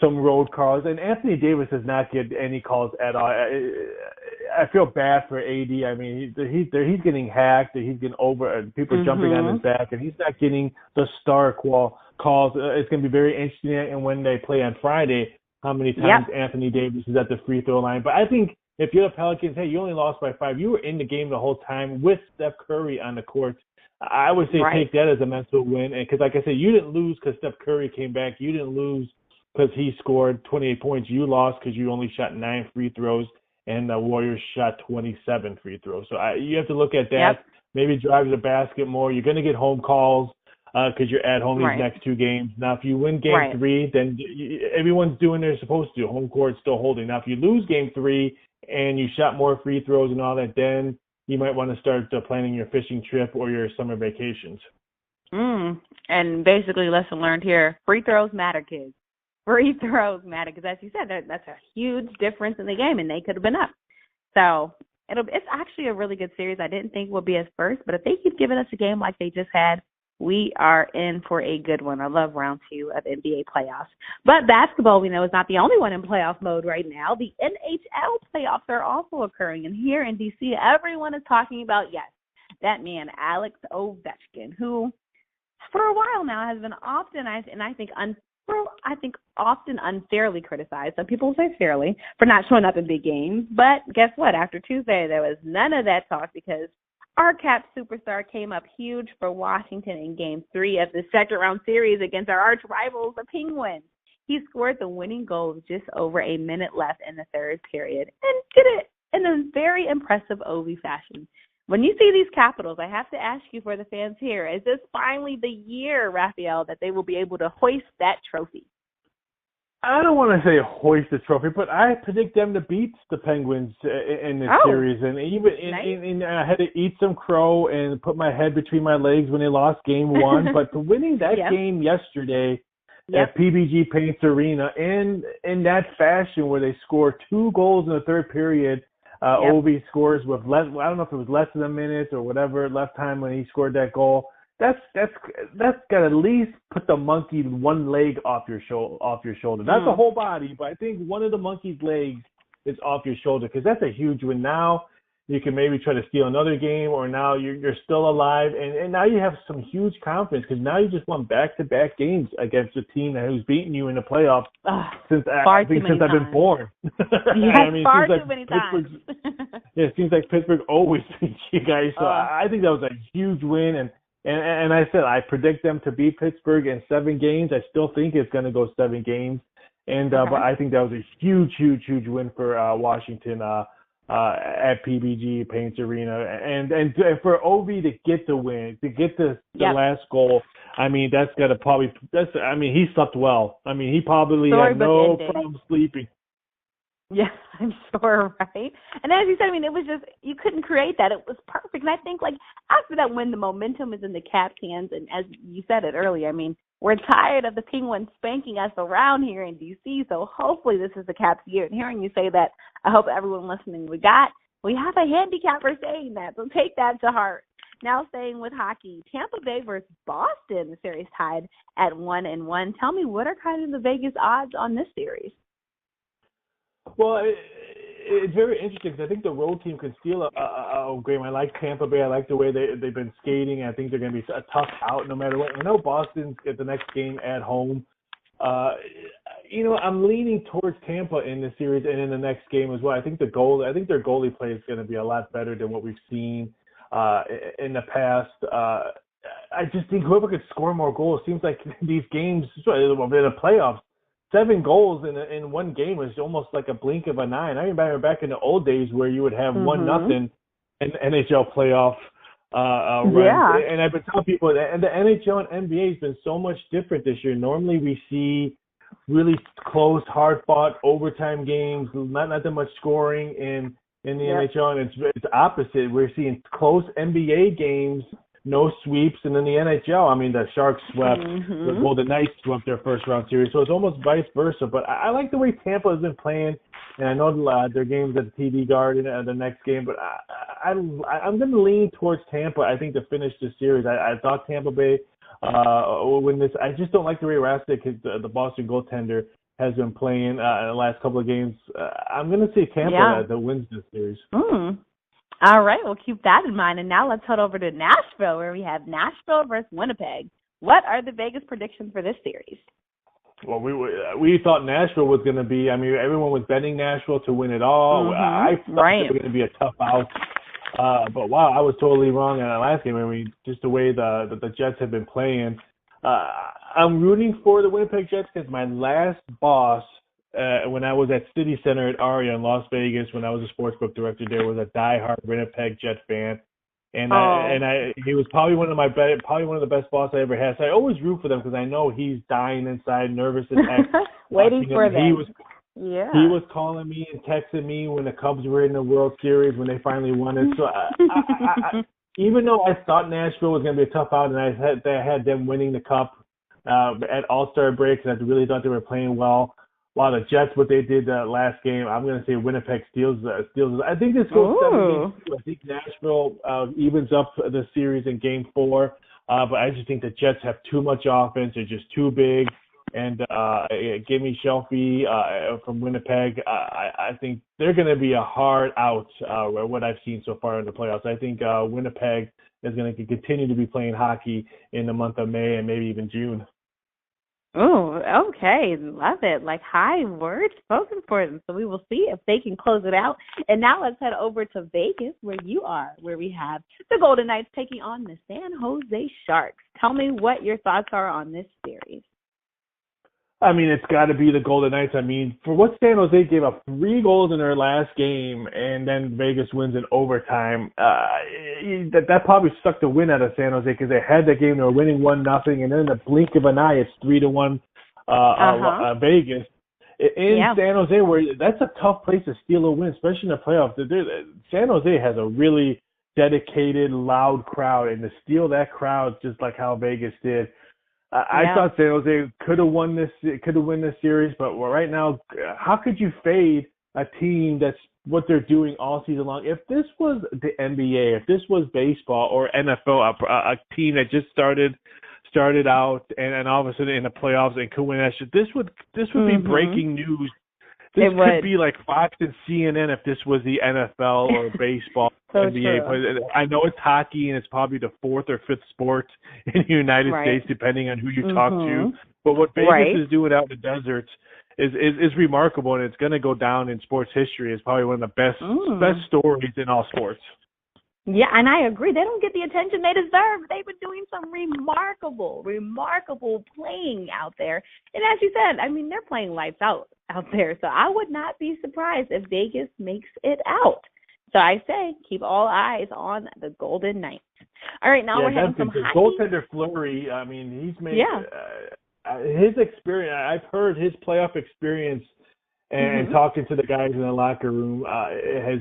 D: some road calls, and Anthony Davis does not get any calls at all. I feel bad for AD. I mean, he's getting hacked. He's getting people jumping on his back, and he's not getting the star calls. It's going to be very interesting, and when they play on Friday, how many times Anthony Davis is at the free throw line. But I think if you're the Pelicans, hey, you only lost by 5. You were in the game the whole time with Steph Curry on the court. I would say take that as a mental win, because like I said, you didn't lose because Steph Curry came back. You didn't lose because he scored 28 points. You lost because you only shot 9 free throws, and the Warriors shot 27 free throws. So you have to look at that. Yep. Maybe drive to the basket more. You're going to get home calls because you're at home these next 2 games. Now, if you win game 3, then everyone's doing what they're supposed to do. Home court's still holding. Now, if you lose game 3 and you shot more free throws and all that, then you might want to start planning your fishing trip or your summer vacations.
C: And basically, lesson learned here, free throws matter, kids. Free throws matter because, as you said, that's a huge difference in the game, and they could have been up. So it's actually a really good series. I didn't think it would be at first, but if they keep giving us a game like they just had, we are in for a good one. I love round 2 of NBA playoffs. But basketball, we know, is not the only one in playoff mode right now. The NHL playoffs are also occurring, and here in D.C., everyone is talking about, that man, Alex Ovechkin, who for a while now has been often, often unfairly criticized. Some people say fairly for not showing up in big games. But guess what? After Tuesday, there was none of that talk because our Cap superstar came up huge for Washington in Game 3 of the second-round series against our arch rivals, the Penguins. He scored the winning goal with just over a minute left in the third period and did it in a very impressive Ovi fashion. When you see these Capitals, I have to ask you for the fans here, is this finally the year, Raphael, that they will be able to hoist that trophy?
D: I don't want to say hoist the trophy, but I predict them to beat the Penguins in this series. And even I had to eat some crow and put my head between my legs when they lost Game 1. But winning that game yesterday at PBG Paints Arena in that fashion where they scored 2 goals in the third period, Ovi scores with I don't know if it was less than a minute or whatever left time when he scored that goal. That's got to at least put the monkey one leg off your shoulder. Not the whole body, but I think one of the monkey's legs is off your shoulder because that's a huge win. Now you can maybe try to steal another game, or now you're still alive, and now you have some huge confidence because now you just won back-to-back games against a team who's beaten you in the playoffs since I've been born.
C: Far too many times.
D: It seems like Pittsburgh always beats you guys. So I think that was a huge win, and I said I predict them to beat Pittsburgh in 7 games. I still think it's going to go 7 games, but I think that was a huge win for Washington at PBG Paints Arena, and for Ovi to get the win, to get the last goal. I mean, that's got to probably he slept well. I mean, he probably had no problem sleeping.
C: Yeah, I'm sure, right? And as you said, I mean, it was just, you couldn't create that. It was perfect. And I think, like, after that win, the momentum is in the Caps' hands. And as you said it earlier, I mean, we're tired of the Penguins spanking us around here in D.C., so hopefully this is the Caps' year. And hearing you say that, I hope everyone listening, we have a handicapper saying that, so take that to heart. Now staying with hockey, Tampa Bay versus Boston, the series tied at 1-1. Tell me, what are kind of the Vegas odds on this series?
D: Well, it's very interesting because I think the road team can steal a game. I like Tampa Bay. I like the way they've been skating. I think they're going to be a tough out no matter what. I know Boston's at the next game at home. I'm leaning towards Tampa in this series and in the next game as well. I think their goalie play is going to be a lot better than what we've seen in the past. I just think whoever could score more goals, seems like these games in the playoffs, 7 goals in one game is almost like a blink of an eye. And I remember back in the old days where you would have 1-0 in NHL playoff runs. Yeah. And I've been telling people that, and the NHL and NBA has been so much different this year. Normally we see really close, hard-fought overtime games, not that much scoring in the NHL, and it's opposite. We're seeing close NBA games no sweeps. And in the NHL, I mean, the Sharks swept, the Golden Knights swept their first round series. So it's almost vice versa. But I like the way Tampa has been playing. And I know their game's at the TD Garden the next game, but I'm going to lean towards Tampa, I think, to finish this series. I thought Tampa Bay will win this. I just don't like the way Rastic, the Boston goaltender, has been playing in the last couple of games. I'm going to say Tampa that wins this series.
C: All right, we'll keep that in mind. And now let's head over to Nashville, where we have Nashville versus Winnipeg. What are the Vegas predictions for this series?
D: Well, we thought Nashville was going to be. I mean, everyone was betting Nashville to win it all. I thought it was going to be a tough out. But wow, I was totally wrong in that last game. I mean, just the way the Jets have been playing. I'm rooting for the Winnipeg Jets because my last boss, when I was at City Center at Aria in Las Vegas, when I was a sportsbook director there, was a diehard Winnipeg Jet fan. And he was probably one of the best bosses I ever had. So I always root for them because I know he's dying inside, nervous as heck,
C: waiting for them.
D: He was calling me and texting me when the Cubs were in the World Series when they finally won it. So I even though I thought Nashville was going to be a tough out, and I had them winning the Cup at All-Star breaks, and I really thought they were playing well. While the Jets, what they did last game, I'm going to say Winnipeg steals. I think this goes 7-2. I think Nashville evens up the series in Game 4. But I just think the Jets have too much offense. They're just too big. And give me Shelby from Winnipeg. I think they're going to be a hard out, what I've seen so far in the playoffs. I think Winnipeg is going to continue to be playing hockey in the month of May and maybe even June.
C: Oh, okay. Love it. Like high words spoken for them. So we will see if they can close it out. And now let's head over to Vegas, where you are, where we have the Golden Knights taking on the San Jose Sharks. Tell me what your thoughts are on this series.
D: I mean, it's got to be the Golden Knights. I mean, for what San Jose gave up 3 goals in their last game, and then Vegas wins in overtime, that probably stuck the win out of San Jose because they had that game. They were winning 1-0, and then in the blink of an eye, it's 3-1 Vegas. In San Jose, where that's a tough place to steal a win, especially in the playoffs. San Jose has a really dedicated, loud crowd, and to steal that crowd just like how Vegas did, I thought San Jose could have won this series, but right now, how could you fade a team that's what they're doing all season long? If this was the NBA, if this was baseball or NFL, a team that just started out and all of a sudden in the playoffs and could win that shit, this would be breaking news. This could be like Fox and CNN if this was the NFL or baseball. NBA. But I know it's hockey and it's probably the 4th or 5th sport in the United States, depending on who you talk to. But what Vegas is doing out in the deserts is remarkable, and it's going to go down in sports history as probably one of the best stories in all sports.
C: Yeah, and I agree. They don't get the attention they deserve. They've been doing some remarkable playing out there. And as you said, I mean, they're playing lights out there. So I would not be surprised if Vegas makes it out. So I say keep all eyes on the Golden Knights. All right, now we're heading from hockey.
D: Goaltender Fleury, I mean, he's made his experience. I've heard his playoff experience and talking to the guys in the locker room has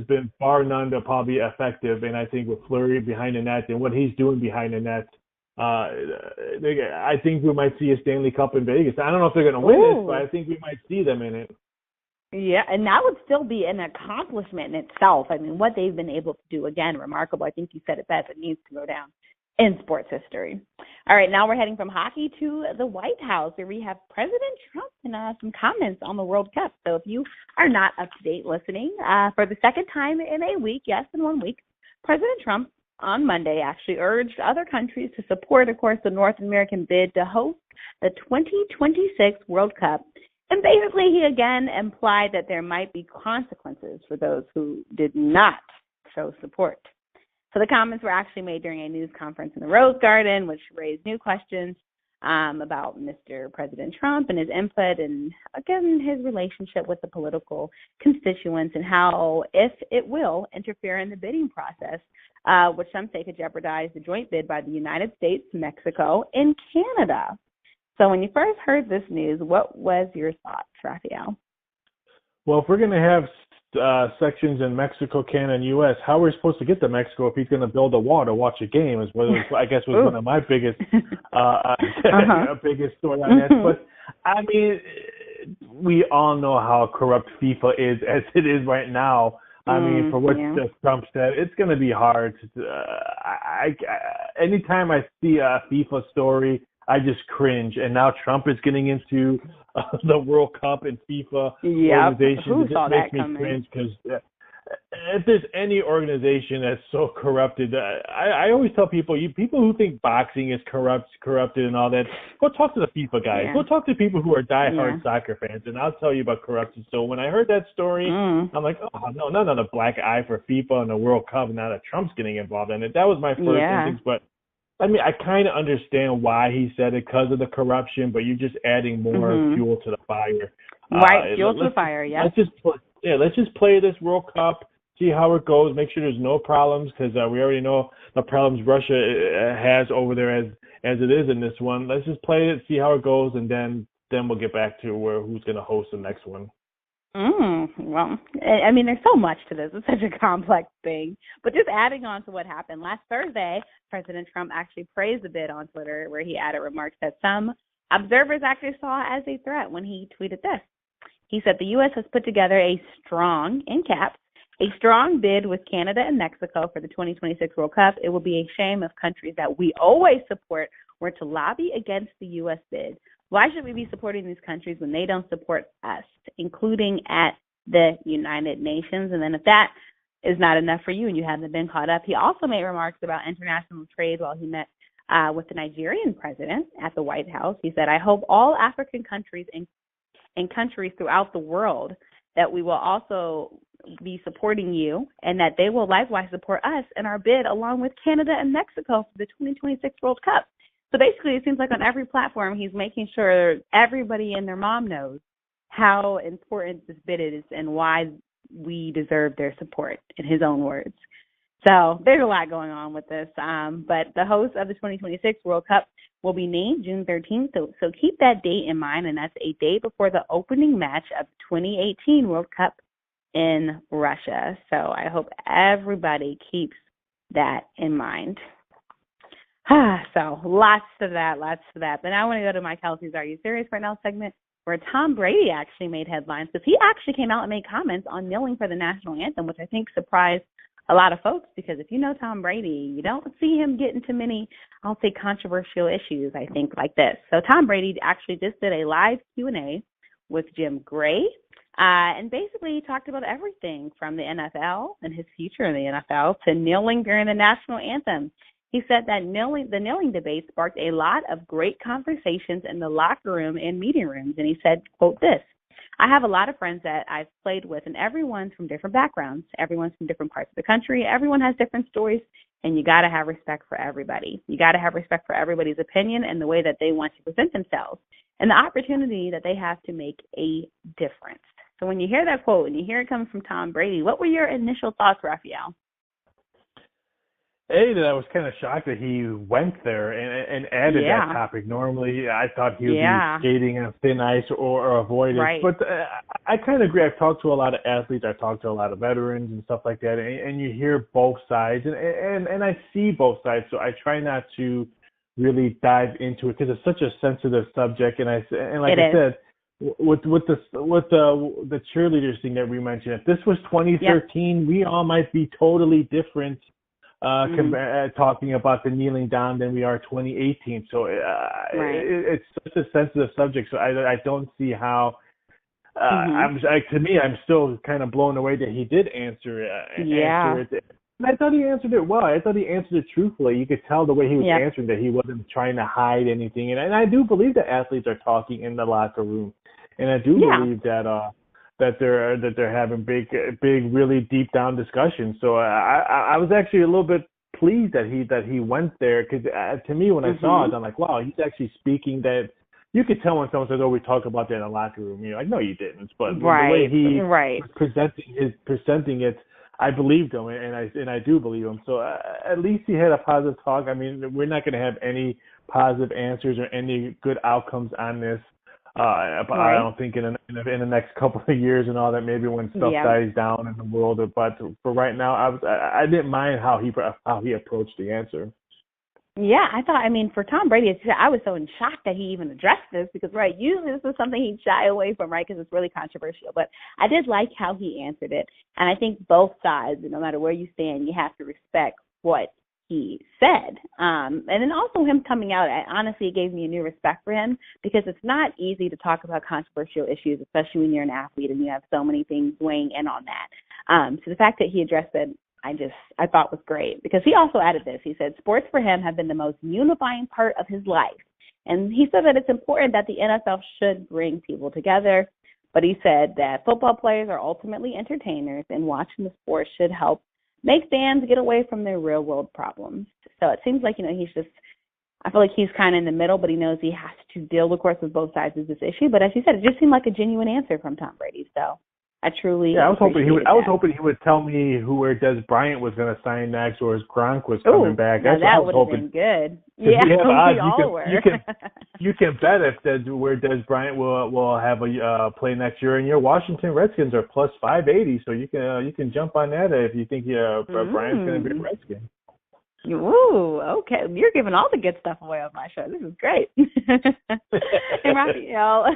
D: been bar none to probably effective. And I think with Fleury behind the net and what he's doing behind the net, I think we might see a Stanley Cup in Vegas. I don't know if they're going to win it, but I think we might see them in it.
C: Yeah, and that would still be an accomplishment in itself. I mean, what they've been able to do, again, remarkable. I think you said it best. It needs to go down in sports history. All right, now we're heading from hockey to the White House, where we have President Trump and some comments on the World Cup. So if you are not up to date listening, for the second time in a week, in 1 week, President Trump on Monday actually urged other countries to support, of course, the North American bid to host the 2026 World Cup. And basically, he again implied that there might be consequences for those who did not show support. So the comments were actually made during a news conference in the Rose Garden, which raised new questions about Mr. President Trump and his input and, again, his relationship with the political constituents and how, if it will, interfere in the bidding process, which some say could jeopardize the joint bid by the United States, Mexico, and Canada. So when you first heard this news, what was your thoughts, Raphael?
D: Well, if we're going to have sections in Mexico, Canada, and U.S. How are we supposed to get to Mexico if he's going to build a wall to watch a game? I guess was one of my biggest biggest story on that. But I mean, we all know how corrupt FIFA is as it is right now. I mean, for what Trump said, it's going to be hard. Anytime I see a FIFA story, I just cringe. And now Trump is getting into the World Cup and FIFA organizations.
C: Who
D: it
C: saw
D: just makes
C: that
D: me
C: coming?
D: cringe because if there's any organization that's so corrupted, I always tell people, people who think boxing is corrupted and all that, go talk to the FIFA guys.
C: Yeah.
D: Go talk to people who are diehard soccer fans, and I'll tell you about corruption. So when I heard that story, I'm like, oh, no, not a black eye for FIFA and the World Cup, now that Trump's getting involved in it. That was my first instinct, but I mean, I kind of understand why he said it because of the corruption, but you're just adding more fuel to the fire.
C: Right, fuel to the fire,
D: let's just play this World Cup, see how it goes, make sure there's no problems, because we already know the problems Russia has over there as it is in this one. Let's just play it, see how it goes, and then we'll get back to who's going to host the next one.
C: Well, I mean, there's so much to this. It's such a complex thing. But just adding on to what happened last Thursday, President Trump actually praised a bit on Twitter where he added remarks that some observers actually saw as a threat when he tweeted this. He said the U.S. has put together a strong, in caps, a strong bid with Canada and Mexico for the 2026 World Cup. It will be a shame if countries that we always support were to lobby against the U.S. bid. Why should we be supporting these countries when they don't support us, including at the United Nations? And then if that is not enough for you and you haven't been caught up, he also made remarks about international trade while he met with the Nigerian president at the White House. He said, I hope all African countries and countries throughout the world that we will also be supporting you and that they will likewise support us in our bid along with Canada and Mexico for the 2026 World Cup. So basically, it seems like on every platform, he's making sure everybody and their mom knows how important this bid is and why we deserve their support, in his own words. So there's a lot going on with this. But the host of the 2026 World Cup will be named June 13th. So keep that date in mind, and that's a day before the opening match of the 2018 World Cup in Russia. So I hope everybody keeps that in mind. So lots to that. But now I want to go to my Kelsey's Are You Serious Right Now segment, where Tom Brady actually made headlines because he actually came out and made comments on kneeling for the national anthem, which I think surprised a lot of folks because if you know Tom Brady, you don't see him get into many, I'll say, controversial issues, I think, like this. So Tom Brady actually just did a live Q&A with Jim Gray, and basically he talked about everything from the NFL and his future in the NFL to kneeling during the national anthem. He said that the kneeling debate sparked a lot of great conversations in the locker room and meeting rooms. And he said, quote, this, I have a lot of friends that I've played with, and everyone's from different backgrounds. Everyone's from different parts of the country. Everyone has different stories, and you got to have respect for everybody. You got to have respect for everybody's opinion and the way that they want to present themselves and the opportunity that they have to make a difference. So when you hear that quote and you hear it coming from Tom Brady, what were your initial thoughts, Raphael?
D: That I was kind of shocked that he went there and added that topic. Normally, I thought he would be skating on thin ice or avoid it. Right. But I kind of agree. I've talked to a lot of athletes. I've talked to a lot of veterans and stuff like that. And you hear both sides. And I see both sides. So I try not to really dive into it because it's such a sensitive subject. And like I said, with the cheerleaders thing that we mentioned, if this was 2013, we all might be totally different. Talking about the kneeling down than we are 2018. So it's such a sensitive subject. So I don't see how. I'm still kind of blown away that he did answer it. And I thought he answered it well. I thought he answered it truthfully. You could tell the way he was answering that he wasn't trying to hide anything. And I do believe that athletes are talking in the locker room, and I do believe that they're having big, really deep down discussions. So I was actually a little bit pleased that he went there because to me when I saw it, I'm like, wow, he's actually speaking that you could tell when someone says, oh, we talk about that in the locker room. You're like, no, you didn't. But the way he was presenting it, I believed him, and I do believe him. So at least he had a positive talk. I mean, we're not going to have any positive answers or any good outcomes on this But I don't think in the next couple of years and all that, maybe when stuff dies down in the world. But for right now, I didn't mind how he approached the answer.
C: Yeah, I thought, for Tom Brady, I was so in shock that he even addressed this because, right, usually this is something he'd shy away from, right, because it's really controversial. But I did like how he answered it. And I think both sides, no matter where you stand, you have to respect what he said. And then also him coming out, honestly, it gave me a new respect for him because it's not easy to talk about controversial issues, especially when you're an athlete and you have so many things weighing in on that. So the fact that he addressed it, I thought was great because he also added this. He said sports for him have been the most unifying part of his life. And he said that it's important that the NFL should bring people together. But he said that football players are ultimately entertainers and watching the sport should help make fans get away from their real world problems. So it seems like, I feel like he's kind of in the middle, but he knows he has to deal, of course, with both sides of this issue. But as you said, it just seemed like a genuine answer from Tom Brady. So I truly
D: I was hoping he would tell me where Des Bryant was going to sign next, or his Gronk was coming back.
C: That would have been good. Yeah,
D: you can bet where Des Bryant will have a play next year, and your Washington Redskins are plus 580, so you can jump on that if you think Bryant's going to be a Redskin.
C: Ooh, okay. You're giving all the good stuff away on my show. This is great. And Raphael,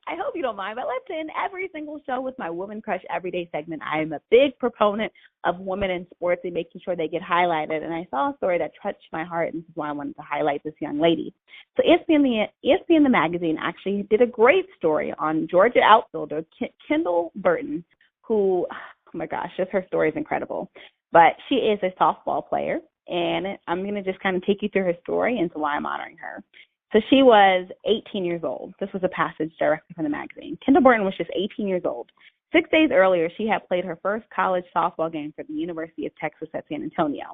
C: I hope you don't mind, but let's end every single show with my Woman Crush Everyday segment. I am a big proponent of women in sports and making sure they get highlighted. And I saw a story that touched my heart, and this is why I wanted to highlight this young lady. So ESPN the magazine actually did a great story on Georgia outfielder Kendall Burton, who, oh my gosh, just her story is incredible. But she is a softball player, and I'm going to just kind of take you through her story and why I'm honoring her. So she was 18 years old. This was a passage directly from the magazine. Kendall Burton was just 18 years old. 6 days earlier, she had played her first college softball game for the University of Texas at San Antonio,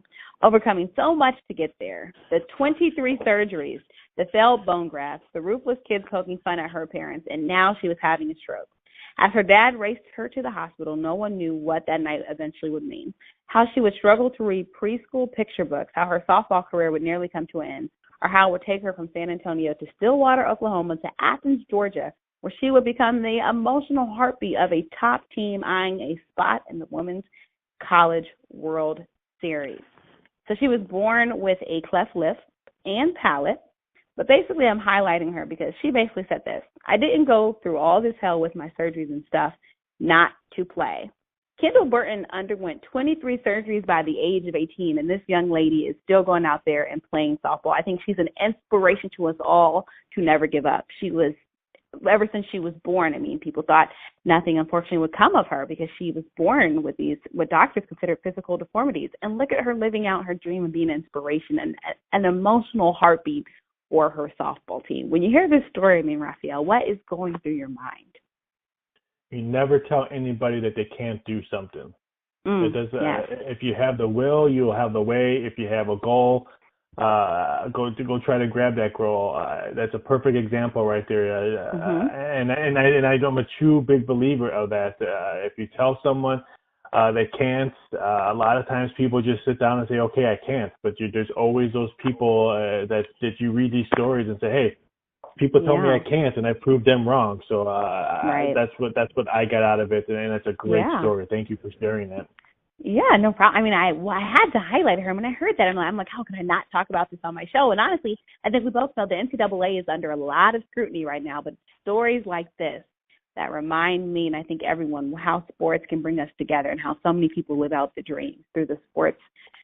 C: overcoming so much to get there. The 23 surgeries, the failed bone grafts, the ruthless kids poking fun at her parents, and now she was having a stroke. As her dad raced her to the hospital, no one knew what that night eventually would mean. How she would struggle to read preschool picture books, how her softball career would nearly come to an end, or how it would take her from San Antonio to Stillwater, Oklahoma, to Athens, Georgia, where she would become the emotional heartbeat of a top team eyeing a spot in the Women's College World Series. So she was born with a cleft lip and palate. But basically, I'm highlighting her because she basically said this: I didn't go through all this hell with my surgeries and stuff not to play. Kendall Burton underwent 23 surgeries by the age of 18, and this young lady is still going out there and playing softball. I think she's an inspiration to us all to never give up. Ever since she was born, people thought nothing, unfortunately, would come of her because she was born with what doctors consider physical deformities. And look at her living out her dream of being an inspiration and an emotional heartbeat for her softball team. When you hear this story, Raphael, what is going through your mind?
D: You never tell anybody that they can't do something.
C: Yes.
D: If you have the will, you'll have the way. If you have a goal, go try to grab that goal. That's a perfect example right there. And I'm a true big believer of that. If you tell someone they can't, a lot of times people just sit down and say, okay, I can't. But there's always those people that you read these stories and say, hey, people tell me I can't, and I proved them wrong. So that's what I got out of it, and that's a great story. Thank you for sharing that.
C: Yeah, no problem. I had to highlight her. When I heard that, I'm like, how can I not talk about this on my show? And honestly, I think we both know the NCAA is under a lot of scrutiny right now, but stories like this that remind me, and I think everyone, how sports can bring us together and how so many people live out the dreams through the sports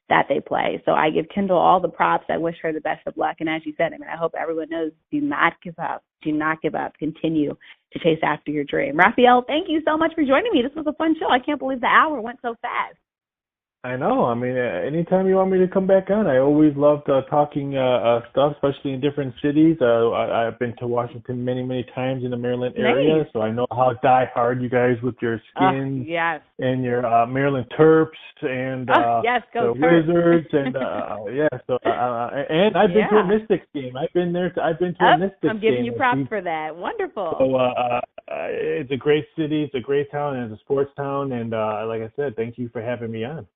C: that they play. So I give Kendall all the props. I wish her the best of luck. And as you said, I hope everyone knows, do not give up. Do not give up. Continue to chase after your dream. Raphael, thank you so much for joining me. This was a fun show. I can't believe the hour went so fast.
D: I know. Anytime you want me to come back on, I always loved talking stuff, especially in different cities. I've been to Washington many, many times in the Maryland area, so I know how die hard you guys with your Skins and your Maryland Terps and
C: go
D: the Wizards and and I've been to a Mystics game. I've been to a Mystics game.
C: I'm giving you props for that. Wonderful.
D: So it's a great city, it's a great town, and it's a sports town. And like I said, thank you for having me on.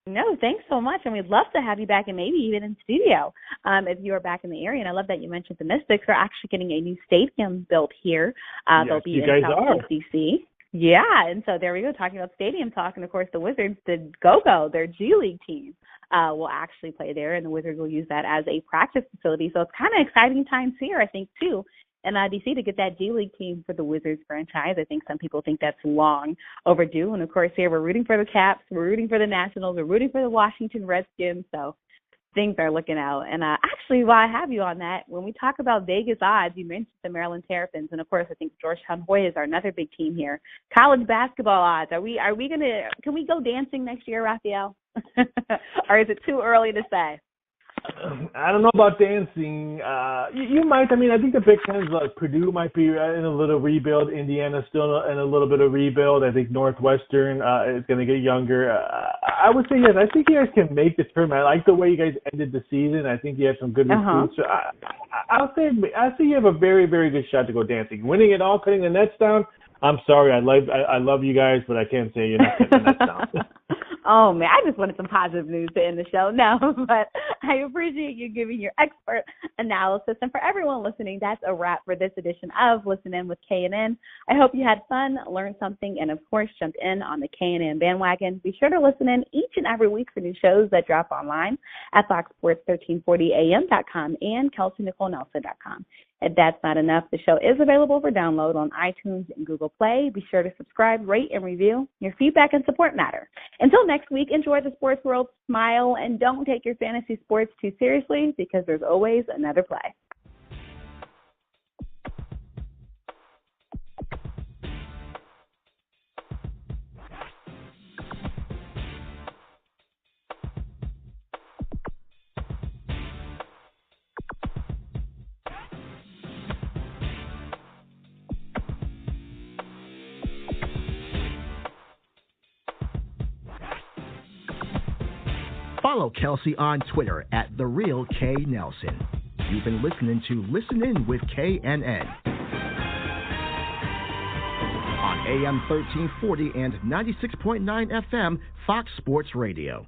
C: No, thanks so much, and we'd love to have you back, and maybe even in studio if you are back in the area. And I love that you mentioned the Mystics are actually getting a new stadium built here.
D: Yes,
C: They'll be
D: you
C: in
D: guys
C: Southeast
D: are.
C: DC. Yeah, and so there we go, talking about stadium talk, and of course the Wizards, the Go-Go, their G League team, will actually play there, and the Wizards will use that as a practice facility. So it's kind of exciting times here, I think, too, in DC to get that G League team for the Wizards franchise. I think some people think that's long overdue. And, of course, here we're rooting for the Caps, we're rooting for the Nationals, we're rooting for the Washington Redskins. So things are looking out. And actually, while I have you on that, when we talk about Vegas odds, you mentioned the Maryland Terrapins. And, of course, I think Georgetown Hoyas are another big team here. College basketball odds. Can we go dancing next year, Raphael? Or is it too early to say?
D: I don't know about dancing. You might. I mean, I think the Big Ten is like Purdue might be in a little rebuild. Indiana's still in a little bit of rebuild. I think Northwestern is going to get younger. I would say yes. I think you guys can make the tournament. I like the way you guys ended the season. I think you have some good recruits. So I'll say you have a very, very good shot to go dancing. Winning it all, cutting the nets down. I'm sorry. I love you guys, but I can't say you're not cutting the nets down.
C: Oh, man, I just wanted some positive news to end the show. No, but I appreciate you giving your expert analysis. And for everyone listening, that's a wrap for this edition of Listen In with K&N. I hope you had fun, learned something, and, of course, jumped in on the K&N bandwagon. Be sure to listen in each and every week for new shows that drop online at foxsports1340am.com and kelseynicolenelson.com. If that's not enough, the show is available for download on iTunes and Google Play. Be sure to subscribe, rate, and review. Your feedback and support matter. Until next week, enjoy the sports world, smile, and don't take your fantasy sports too seriously because there's always another play.
A: Follow Kelsey on Twitter at @TheRealKNelson. You've been listening to Listen In with KNN on AM 1340 and 96.9 FM Fox Sports Radio.